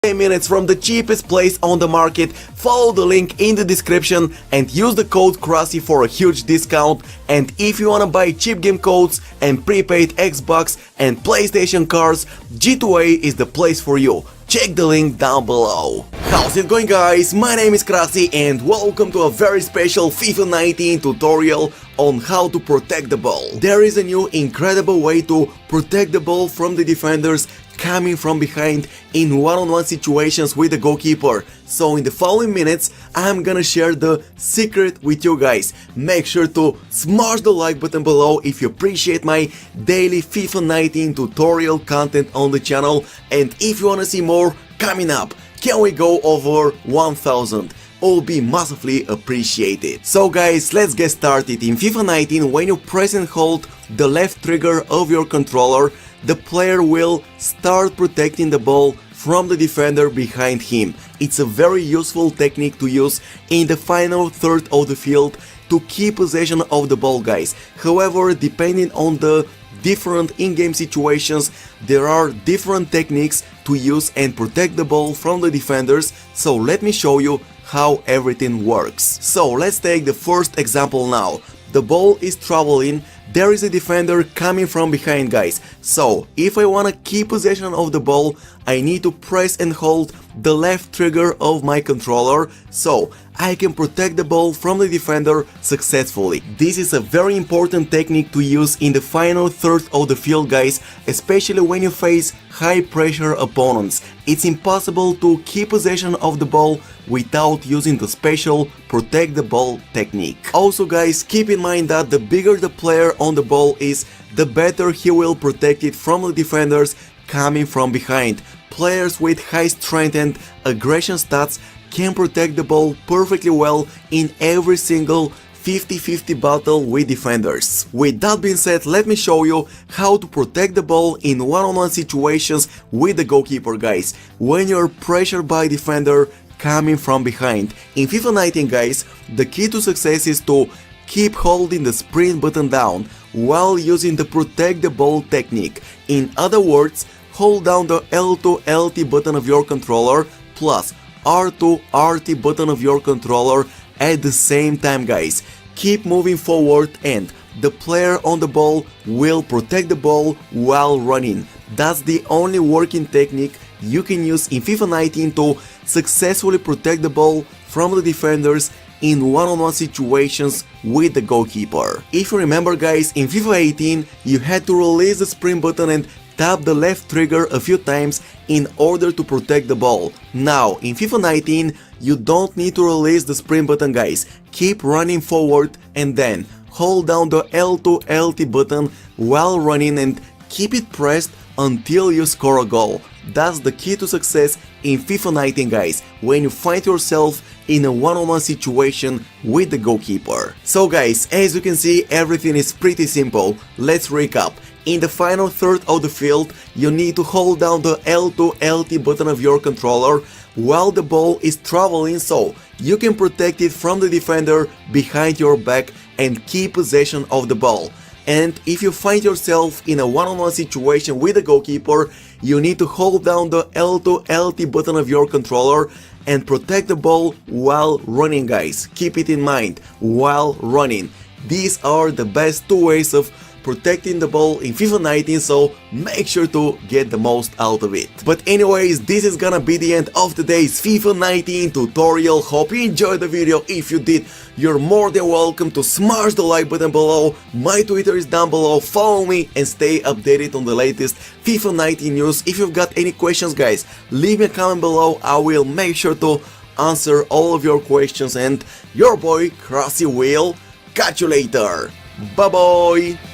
10 minutes from the cheapest place on the market. Follow the link in the description and use the code KRASI for a huge discount. And if you wanna buy cheap game codes and prepaid Xbox and PlayStation cards, G2A is the place for you. Check the link down below. How's it going, guys? My name is KRASI and welcome to a very special FIFA 19 tutorial on how to protect the ball. There is a new incredible way to protect the ball from the defenders coming from behind in one-on-one situations with the goalkeeper. So in the following minutes I'm gonna share the secret with you guys. Make sure to smash the like button below if you appreciate my daily FIFA 19 tutorial content on the channel, and if you wanna see more coming up, can we go over 1000? Will be massively appreciated. So guys, let's get started. In FIFA 19, when you press and hold the left trigger of your controller, the player will start protecting the ball from the defender behind him. It's a very useful technique to use in the final third of the field to keep possession of the ball, guys. However, depending on the different in-game situations, there are different techniques to use and protect the ball from the defenders. So let me show you how everything works. So let's take the first example now. The ball is traveling, there is a defender coming from behind, guys. So if I wanna keep possession of the ball, I need to press and hold the left trigger of my controller so I can protect the ball from the defender successfully. This is a very important technique to use in the final third of the field, guys, especially when you face high pressure opponents. It's impossible to keep possession of the ball without using the special protect the ball technique. Also, guys, keep in mind that the bigger the player on the ball is, the better he will protect it from the defenders coming from behind. Players with high strength and aggression stats can protect the ball perfectly well in every single 50-50 battle with defenders. With that being said, let me show you how to protect the ball in one-on-one situations with the goalkeeper, guys, when you're pressured by defender coming from behind. In FIFA 19, guys, the key to success is to keep holding the sprint button down while using the protect the ball technique. In other words, hold down the L2 LT button of your controller plus R2 RT button of your controller at the same time, guys. Keep moving forward and the player on the ball will protect the ball while running. That's the only working technique you can use in FIFA 19 to successfully protect the ball from the defenders in one-on-one situations with the goalkeeper. If you remember, guys, in FIFA 18 you had to release the sprint button and tap the left trigger a few times in order to protect the ball. Now in FIFA 19 you don't need to release the sprint button, guys. Keep running forward and then hold down the L2 LT button while running and keep it pressed until you score a goal. That's the key to success in FIFA 19, guys, when you find yourself in a one-on-one situation with the goalkeeper. So guys, as you can see, everything is pretty simple. Let's recap. In the final third of the field, you need to hold down the L2 LT button of your controller while the ball is traveling so you can protect it from the defender behind your back and keep possession of the ball. And if you find yourself in a one-on-one situation with the goalkeeper, you need to hold down the L2 LT button of your controller and protect the ball while running, guys. Keep it in mind, while running. These are the best two ways of protecting the ball in FIFA 19, so make sure to get the most out of it. But anyways, this is gonna be the end of today's FIFA 19 tutorial. Hope you enjoyed the video. If you did, you're more than welcome to smash the like button below. My Twitter is down below. Follow me and stay updated on the latest FIFA 19 news. If you've got any questions, guys, leave me a comment below. I will make sure to answer all of your questions, and your boy KRASI will catch you later. Bye bye.